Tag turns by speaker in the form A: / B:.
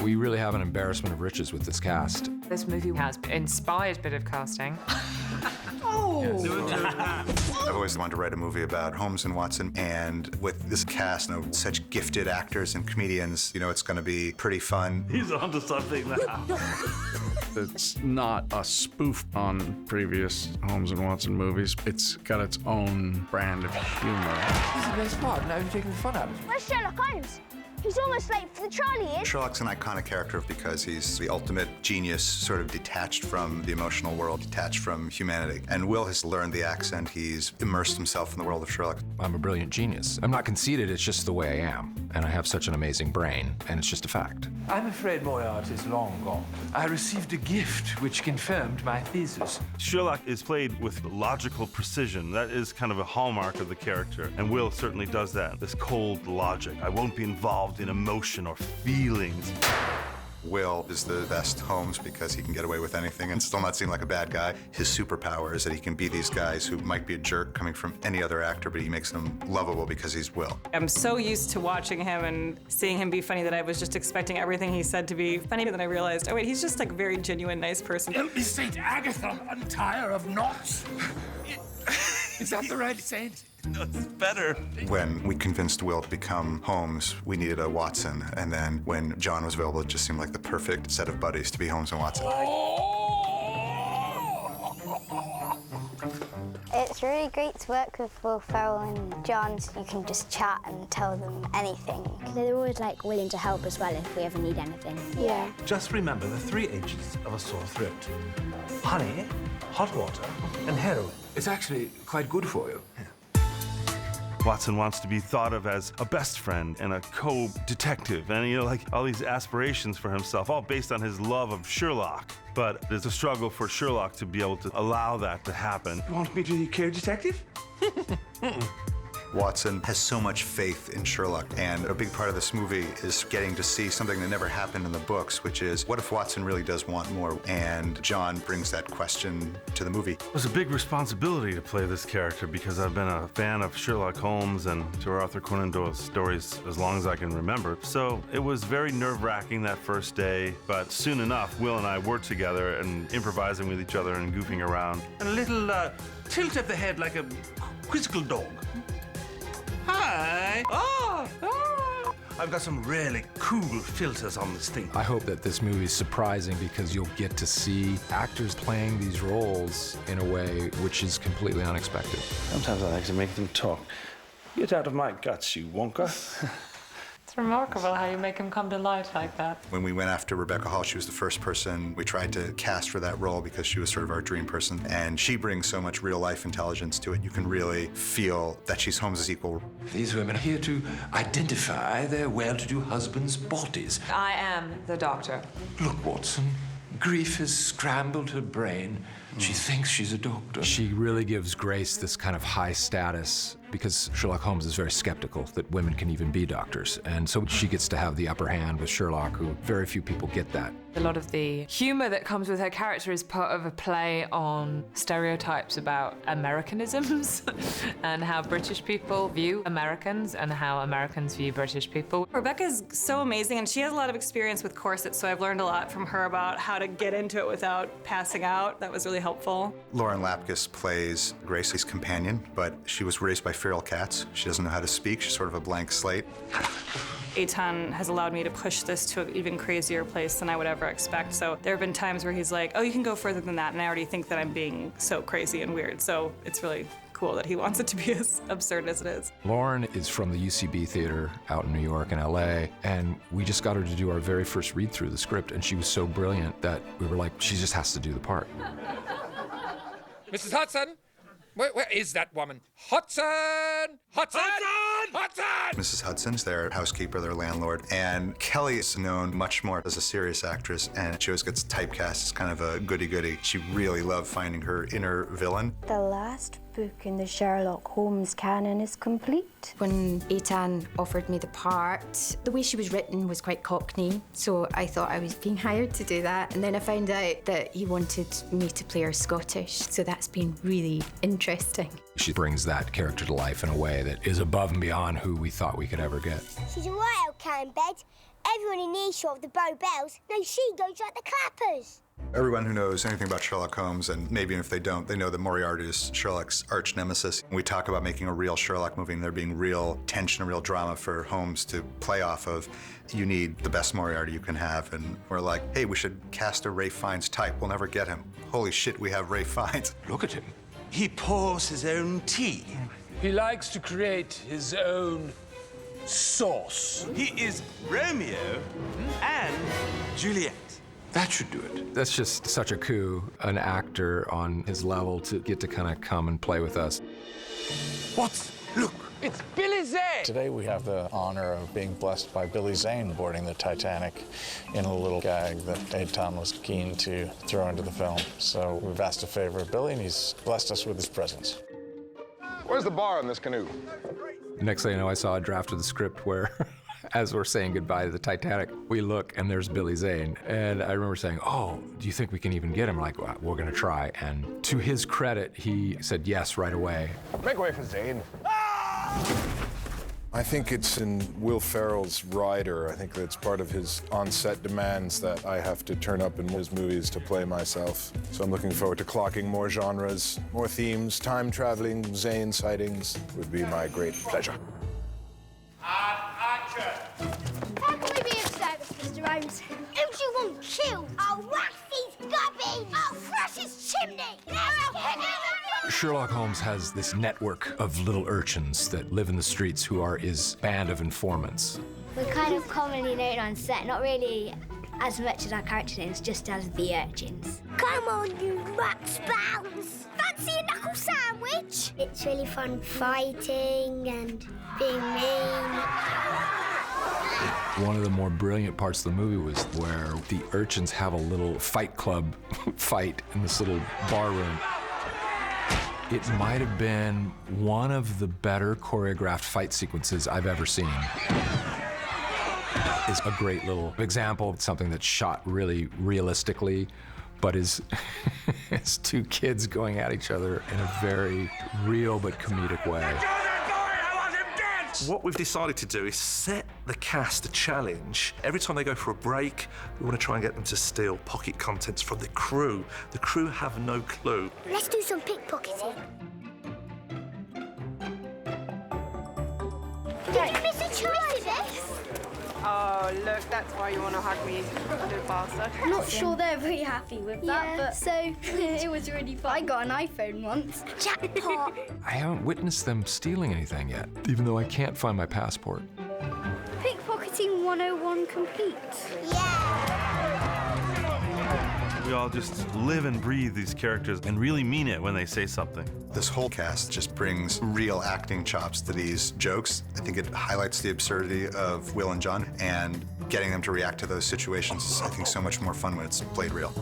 A: We really have an embarrassment of riches with this cast.
B: This movie has inspired a bit of casting.
C: I've always wanted to write a movie about Holmes and Watson, and with this cast of such gifted actors and comedians, you know, it's going to be pretty fun.
D: He's onto something now.
E: It's not a spoof on previous Holmes and Watson movies. It's got its own brand of humor.
A: This is the best part. Now you're taking the fun out of it.
F: Where's Sherlock Holmes? He's almost late for the trial, he is.
C: Sherlock's an iconic character because he's the ultimate genius, sort of detached from the emotional world, detached from humanity. And Will has learned the accent. He's immersed himself in the world of Sherlock.
A: I'm a brilliant genius. I'm not conceited, it's just the way I am. And I have such an amazing brain, and it's just a fact.
G: I'm afraid Moriarty is long gone. I received a gift which confirmed my thesis.
D: Sherlock is played with logical precision. That is kind of a hallmark of the character, and Will certainly does that. This cold logic. I won't be involved in emotion or feelings.
C: Will is the best Holmes because he can get away with anything and still not seem like a bad guy. His superpower is that he can be these guys who might be a jerk coming from any other actor, but he makes them lovable because he's Will.
H: I'm so used to watching him and seeing him be funny that I was just expecting everything he said to be funny, but then I realized, oh wait, he's just like a very genuine, nice person.
G: Don't be Saint Agatha, untire of knots. Is that the right saint?
D: No, it's better.
C: When we convinced Will to become Holmes, we needed a Watson. And then when John was available, it just seemed like the perfect set of buddies to be Holmes and Watson.
F: It's really great to work with Will Ferrell and John, so you can just chat and tell them anything.
I: They're always like willing to help as well if we ever need anything.
F: Yeah.
G: Just remember the 3 H's of a sore throat. Honey, hot water, and heroin. It's actually quite good for you.
D: Watson wants to be thought of as a best friend and a co-detective, and you know, like all these aspirations for himself, all based on his love of Sherlock. But there's a struggle for Sherlock to be able to allow that to happen.
G: You want me to be a detective?
C: Watson has so much faith in Sherlock, and a big part of this movie is getting to see something that never happened in the books, which is, what if Watson really does want more? And John brings that question to the movie.
D: It was a big responsibility to play this character because I've been a fan of Sherlock Holmes and Sir Arthur Conan Doyle's stories as long as I can remember. So it was very nerve-wracking that first day, but soon enough, Will and I worked together and improvising with each other and goofing around.
G: And a little tilt of the head like a quizzical dog. Hi. I've got some really cool filters on this thing.
A: I hope that this movie is surprising because you'll get to see actors playing these roles in a way which is completely unexpected.
E: Sometimes I like to make them talk. Get out of my guts, you wonker.
B: It's remarkable how you make him come to life like that.
C: When we went after Rebecca Hall, she was the first person we tried to cast for that role because she was sort of our dream person. And she brings so much real-life intelligence to it. You can really feel that she's Holmes' equal.
G: These women are here to identify their well-to-do husbands' bodies.
B: I am the doctor.
G: Look, Watson, grief has scrambled her brain. She thinks she's a doctor.
A: She really gives Grace this kind of high status because Sherlock Holmes is very skeptical that women can even be doctors. And so she gets to have the upper hand with Sherlock, who very few people get that.
B: A lot of the humor that comes with her character is part of a play on stereotypes about Americanisms and how British people view Americans and how Americans view British people.
H: Rebecca's so amazing, and she has a lot of experience with corsets, so I've learned a lot from her about how to get into it without passing out. That was really helpful.
C: Lauren Lapkus plays Gracie's companion, but she was raised by feral cats. She doesn't know how to speak. She's sort of a blank slate.
H: Eitan has allowed me to push this to an even crazier place than I would ever expect. So there have been times where he's like, oh, you can go further than that, and I already think that I'm being so crazy and weird. So it's really cool that he wants it to be as absurd as it is.
A: Lauren is from the UCB Theater out in New York and LA, and we just got her to do our very first read-through of the script, and she was so brilliant that we were like, she just has to do the part.
J: Mrs. Hudson? Where is that woman? Hudson! Hudson! Hudson! Hudson!
C: Mrs. Hudson's their housekeeper, their landlord, and Kelly is known much more as a serious actress, and she always gets typecast as kind of a goody-goody. She really loved finding her inner villain.
I: The last book in the Sherlock Holmes canon is complete. When Eitan offered me the part, the way she was written was quite Cockney, so I thought I was being hired to do that. And then I found out that he wanted me to play her Scottish, so that's been really interesting.
A: She brings that character to life in a way that is above and beyond who we thought we could ever get.
F: She's a right old cat in bed, Everyone in earshot of the Bow Bells knows she goes like the clappers.
C: Everyone who knows anything about Sherlock Holmes, and maybe if they don't, they know that Moriarty is Sherlock's arch nemesis. When we talk about making a real Sherlock movie and there being real tension and real drama for Holmes to play off of, you need the best Moriarty you can have. And we're like, hey, we should cast a Ralph Fiennes type. We'll never get him. Holy shit, we have Ralph Fiennes.
G: Look at him.
K: He pours his own tea.
G: He likes to create his own sauce.
K: He is Romeo and Juliet.
G: That should do it.
A: That's just such a coup, an actor on his level to get to kind of come and play with us.
G: What? Look, it's Billy Zane!
E: Today we have the honor of being blessed by Billy Zane boarding the Titanic in a little gag that Eitan was keen to throw into the film. So we've asked a favor of Billy, and he's blessed us with his presence.
L: Where's the bar in this canoe?
A: The next thing I know, I saw a draft of the script where, as we're saying goodbye to the Titanic, we look and there's Billy Zane. And I remember saying, oh, do you think we can even get him? Like, well, we're gonna try. And to his credit, he said yes right away.
L: Make way for Zane.
M: I think it's in Will Ferrell's rider. I think that's part of his on-set demands that I have to turn up in his movies to play myself. So I'm looking forward to clocking more genres, more themes. Time traveling, Zane sightings would be my great pleasure.
F: How can we be of service, Mr. Holmes? Who do you want killed? I'll wax his gubbins! I'll crush his chimney!
A: Sherlock Holmes has this network of little urchins that live in the streets who are his band of informants.
F: We're kind of commonly known on set, not really as much as our character names, just as the urchins. Come on, you wax spouts! Fancy a knuckle sandwich? It's really fun fighting and being mean.
A: One of the more brilliant parts of the movie was where the urchins have a little fight club fight in this little bar room. It might have been one of the better choreographed fight sequences I've ever seen. It's a great little example of something that's shot really realistically, but is it's two kids going at each other in a very real but comedic way.
N: What we've decided to do is set the cast a challenge. Every time they go for a break, we want to try and get them to steal pocket contents from the crew. The crew have no clue.
F: Let's do some pickpocketing. Did you miss a choice?
O: Oh, look, that's why you want to hug me, you little bastard.
P: I'm not sure they're very happy with that, but so it was really fun. I got an iPhone once.
F: Jackpot!
A: I haven't witnessed them stealing anything yet, even though I can't find my passport.
P: Pickpocketing 101 complete.
D: We all just live and breathe these characters and really mean it when they say something.
C: This whole cast just brings real acting chops to these jokes. I think it highlights the absurdity of Will and John, and getting them to react to those situations is, I think, so much more fun when it's played real.